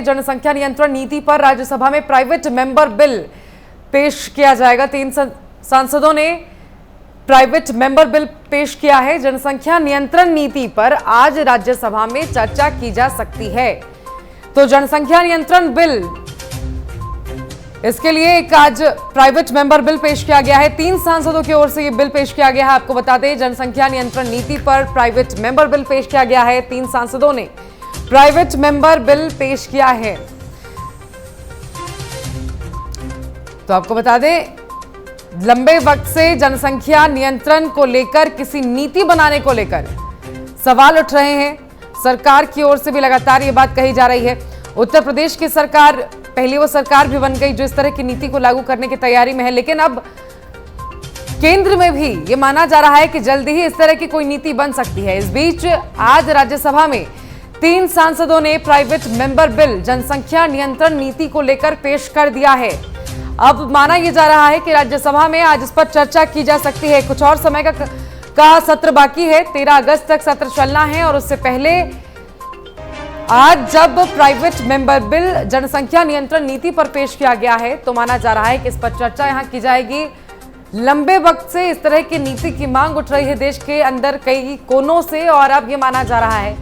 जनसंख्या नियंत्रण नीति पर राज्यसभा में प्राइवेट मेंबर बिल पेश किया जाएगा। 3 सांसदों ने प्राइवेट मेंबर बिल पेश किया है। जनसंख्या नियंत्रण नीति पर आज राज्यसभा में चर्चा की जा सकती है। तो जनसंख्या नियंत्रण बिल, इसके लिए एक आज प्राइवेट मेंबर बिल पेश किया गया है। 3 सांसदों की ओर से यह बिल पेश किया गया है। आपको बता दें, जनसंख्या नियंत्रण नीति पर प्राइवेट मेंबर बिल पेश किया गया है। 3 सांसदों ने प्राइवेट मेंबर बिल पेश किया है। तो आपको बता दें, लंबे वक्त से जनसंख्या नियंत्रण को लेकर, किसी नीति बनाने को लेकर सवाल उठ रहे हैं। सरकार की ओर से भी लगातार ये बात कही जा रही है। उत्तर प्रदेश की सरकार, पहली वो सरकार भी बन गई जो इस तरह की नीति को लागू करने की तैयारी में है, लेकिन अब केंद्र में भी ये माना जा रहा है कि जल्दी ही इस तरह की कोई नीति बन सकती है। इस बीच आज राज्यसभा में 3 सांसदों ने प्राइवेट मेंबर बिल जनसंख्या नियंत्रण नीति को लेकर पेश कर दिया है। अब माना यह जा रहा है कि राज्यसभा में आज इस पर चर्चा की जा सकती है। कुछ और समय का सत्र बाकी है। 13 अगस्त तक सत्र चलना है और उससे पहले आज जब प्राइवेट मेंबर बिल जनसंख्या नियंत्रण नीति पर पेश किया गया है, तो माना जा रहा है कि इस पर चर्चा यहां की जाएगी। लंबे वक्त से इस तरह की नीति की मांग उठ रही है देश के अंदर कई कोनों से, और अब यह माना जा रहा है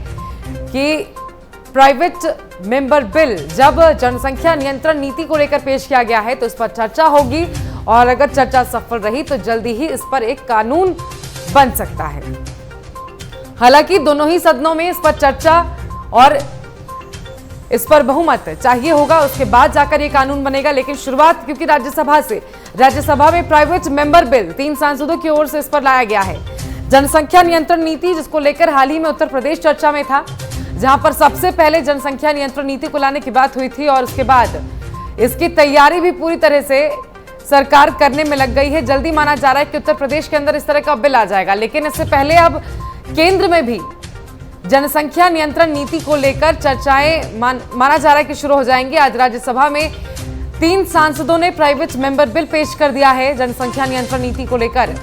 कि प्राइवेट मेंबर बिल जब जनसंख्या नियंत्रण नीति को लेकर पेश किया गया है तो इस पर चर्चा होगी, और अगर चर्चा सफल रही तो जल्दी ही इस पर एक कानून बन सकता है। हालांकि दोनों ही सदनों में इस पर चर्चा और इस पर बहुमत चाहिए होगा, उसके बाद जाकर ये कानून बनेगा। लेकिन शुरुआत क्योंकि राज्यसभा में प्राइवेट मेंबर बिल 3 सांसदों की ओर से इस पर लाया गया है। जनसंख्या नियंत्रण नीति, जिसको लेकर हाल ही में उत्तर प्रदेश चर्चा में था, जहां पर सबसे पहले जनसंख्या नियंत्रण नीति को लाने की बात हुई थी, और उसके बाद इसकी तैयारी भी पूरी तरह से सरकार करने में लग गई है। जल्दी माना जा रहा है कि उत्तर प्रदेश के अंदर इस तरह का बिल आ जाएगा। लेकिन इससे पहले अब केंद्र में भी जनसंख्या नियंत्रण नीति को लेकर चर्चाएं माना जा रहा है कि शुरू हो जाएंगी। आज राज्यसभा में 3 सांसदों ने प्राइवेट मेंबर बिल पेश कर दिया है जनसंख्या नियंत्रण नीति को लेकर,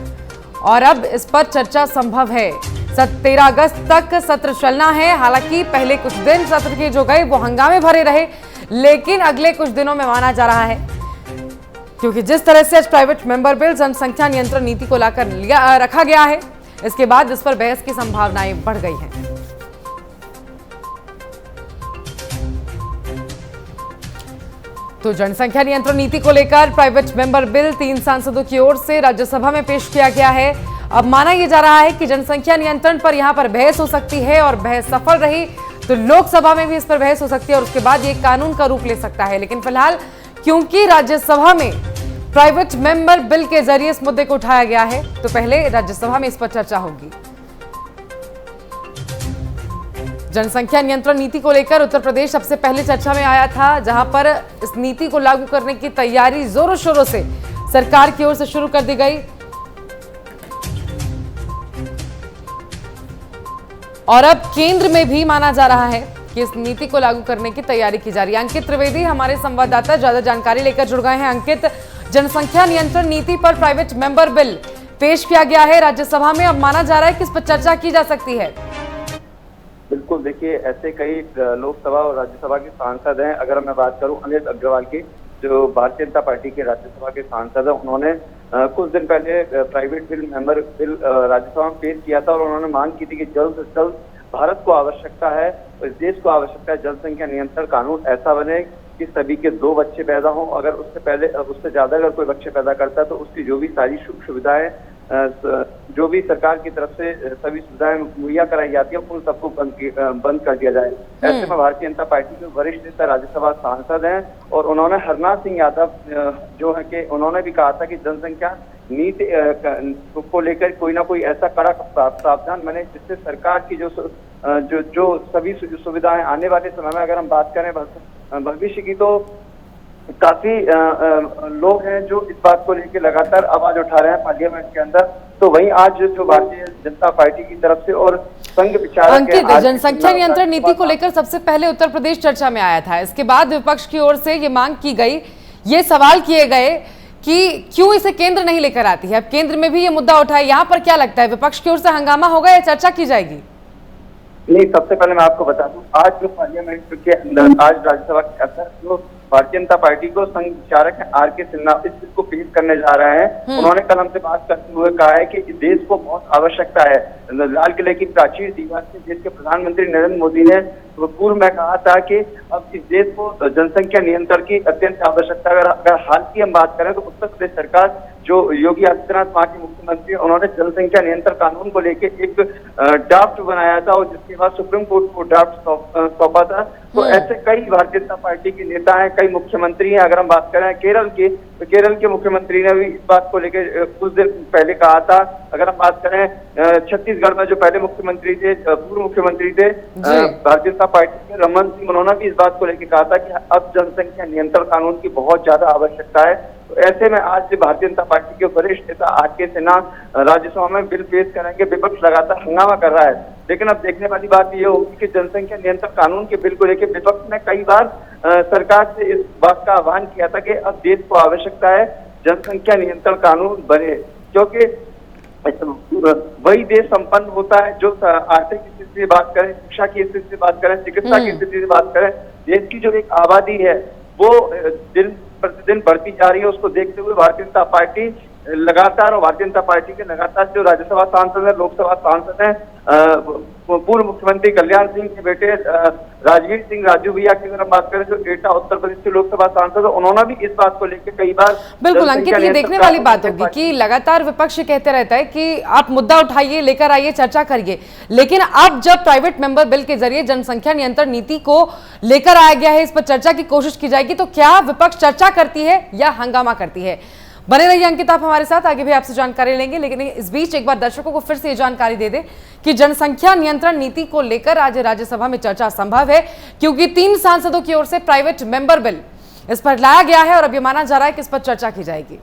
और अब इस पर चर्चा संभव है। 13 अगस्त तक सत्र चलना है। हालांकि पहले कुछ दिन सत्र के जो गए वो हंगामे भरे रहे, लेकिन अगले कुछ दिनों में माना जा रहा है, क्योंकि जिस तरह से आज प्राइवेट मेंबर बिल जनसंख्या नियंत्रण नीति को लाकर रखा गया है, इसके बाद इस पर बहस की संभावनाएं बढ़ गई हैं। तो जनसंख्या नियंत्रण नीति को लेकर प्राइवेट मेंबर बिल 3 सांसदों की ओर से राज्यसभा में पेश किया गया है। अब माना यह जा रहा है कि जनसंख्या नियंत्रण पर यहां पर बहस हो सकती है, और बहस सफल रही तो लोकसभा में भी इस पर बहस हो सकती है, और उसके बाद ये कानून का रूप ले सकता है। लेकिन फिलहाल क्योंकि राज्यसभा में प्राइवेट मेंबर बिल के जरिए इस मुद्दे को उठाया गया है, तो पहले राज्यसभा में इस पर चर्चा होगी। जनसंख्या नियंत्रण नीति को लेकर उत्तर प्रदेश सबसे पहले चर्चा में आया था, जहां पर इस नीति को लागू करने की तैयारी जोरों शोरों से सरकार की ओर से शुरू कर दी गई, और अब केंद्र में भी माना जा रहा है कि इस नीति को लागू करने की तैयारी की जा रही है। अंकित त्रिवेदी हमारे संवाददाता ज्यादा जानकारी लेकर जुड़ गए हैं। अंकित, जनसंख्या नियंत्रण नीति पर प्राइवेट मेंबर बिल पेश किया गया है राज्यसभा में, अब माना जा रहा है कि इस पर चर्चा की जा सकती है। बिल्कुल, देखिए ऐसे कई लोकसभा और राज्यसभा के सांसद हैं। अगर मैं बात करूं अनिल अग्रवाल की, जो भारतीय जनता पार्टी के राज्यसभा के सांसद हैं, उन्होंने कुछ दिन पहले प्राइवेट मेंबर बिल राज्यसभा में पेश किया था, और उन्होंने मांग की थी कि जल्द से जल्द भारत को आवश्यकता है, इस देश को आवश्यकता है, जनसंख्या नियंत्रण कानून ऐसा बने कि सभी के 2 बच्चे पैदा हों। अगर उससे ज्यादा अगर कोई बच्चे पैदा करता है तो उसकी जो भी सारी सुविधाएं, जो भी सरकार की तरफ से सभी सुविधाएं मुहैया कराई जाती है, उन सबको बंद कर दिया जाए। ऐसे में भारतीय जनता पार्टी के वरिष्ठ नेता राज्यसभा सांसद हैं, और उन्होंने हरनाथ सिंह यादव जो है कि उन्होंने भी कहा था कि जनसंख्या नीति को लेकर कोई ना कोई ऐसा कड़ा प्रावधान बने जिससे सरकार की जो सभी सुविधाएं आने वाले समय में, अगर हम बात करें भविष्य की, तो काफी लोग हैं जो इस बात को लेकर लगातार आवाज उठा रहे हैं पार्लियामेंट के अंदर। तो वहीं आज जो भारतीय जनता पार्टी की तरफ से और संघ विचारक अंकित, जनसंख्या नियंत्रण नीति को लेकर सबसे पहले उत्तर प्रदेश चर्चा में आया था। इसके बाद विपक्ष की ओर से ये मांग की गई, ये सवाल किए गए कि क्यों इसे केंद्र नहीं लेकर आती है। अब केंद्र में भी ये मुद्दा उठा है, यहाँ पर क्या लगता है, विपक्ष की ओर से हंगामा होगा या चर्चा की जाएगी? नहीं, सबसे पहले मैं आपको बता दूं, आज जो पार्लियामेंट के अंदर, आज राज्यसभा के अंदर जो भारतीय जनता पार्टी को संघ विचारक है आर.के. सिन्हा इस बिल को पेश करने जा रहे हैं। उन्होंने कल हमसे बात करते हुए कहा है कि देश को बहुत आवश्यकता है। लाल किले की प्राचीर दीवार से देश के प्रधानमंत्री नरेंद्र मोदी ने पूर्व में कहा था कि अब इस देश को जनसंख्या नियंत्रण की अत्यंत आवश्यकता। अगर हाल की हम बात करें तो उत्तर प्रदेश सरकार जो योगी आदित्यनाथ वहाँ के मुख्यमंत्री, उन्होंने जनसंख्या नियंत्रण कानून को लेकर एक ड्राफ्ट बनाया था और जिसके बाद सुप्रीम कोर्ट को ड्राफ्ट सौंपा था। तो ऐसे कई भारतीय जनता पार्टी के नेता हैं, कई मुख्यमंत्री हैं। अगर हम बात करें केरल की, तो केरल के मुख्यमंत्री ने भी इस बात को लेकर कुछ दिन पहले कहा था। अगर हम बात करें छत्तीसगढ़ में जो पहले मुख्यमंत्री थे, पूर्व मुख्यमंत्री थे भारतीय जनता पार्टी के, रमन सिंह, उन्होंने भी इस बात को लेकर कहा था कि अब जनसंख्या नियंत्रण कानून की बहुत ज्यादा आवश्यकता है। तो ऐसे में आज भारतीय जनता पार्टी के वरिष्ठ नेता आर.के. सिन्हा राज्यसभा में बिल पेश करेंगे। विपक्ष लगातार हंगामा कर रहा है, लेकिन अब देखने वाली बात यह होगी कि जनसंख्या नियंत्रण कानून के बिल को लेकर विपक्ष ने कई बार सरकार से इस बात का आह्वान किया था कि अब देश को आवश्यकता है जनसंख्या नियंत्रण कानून बने, क्योंकि वही देश संपन्न होता है जो आर्थिक स्थिति से बात करें, शिक्षा की स्थिति से बात करें, चिकित्सा की स्थिति से बात करें, देश की जो एक आबादी है वो दिन प्रतिदिन बढ़ती जा रही है। उसको देखते हुए भारतीय जनता पार्टी लगातार, और भारतीय जनता पार्टी के लगातार जो राज्यसभा सांसद है, लोकसभा सांसद हैं, पूर्व मुख्यमंत्री कल्याण सिंह के बेटे राजवीर सिंह राजू भैया की अगर हम बात करें, जो एटा उत्तर प्रदेश के लोकसभा सांसद है, उन्होंने भी इस बात को लेकर कई बार। बिल्कुल अंकित, ये देखने वाली बात होगी कि लगातार विपक्ष कहते रहता है कि आप मुद्दा उठाइए, लेकर आइए, चर्चा करिए, लेकिन अब जब प्राइवेट मेंबर बिल के जरिए जनसंख्या नियंत्रण नीति को लेकर आया गया है, इस पर चर्चा की कोशिश की जाएगी, तो क्या विपक्ष चर्चा करती है या हंगामा करती है? बने रहिए अंकित, आप हमारे साथ, आगे भी आपसे जानकारी लेंगे। लेकिन इस बीच एक बार दर्शकों को फिर से ये जानकारी दे दें कि जनसंख्या नियंत्रण नीति को लेकर आज राज्यसभा में चर्चा संभव है, क्योंकि 3 सांसदों की ओर से प्राइवेट मेंबर बिल इस पर लाया गया है और अब ये माना जा रहा है कि इस पर चर्चा की जाएगी।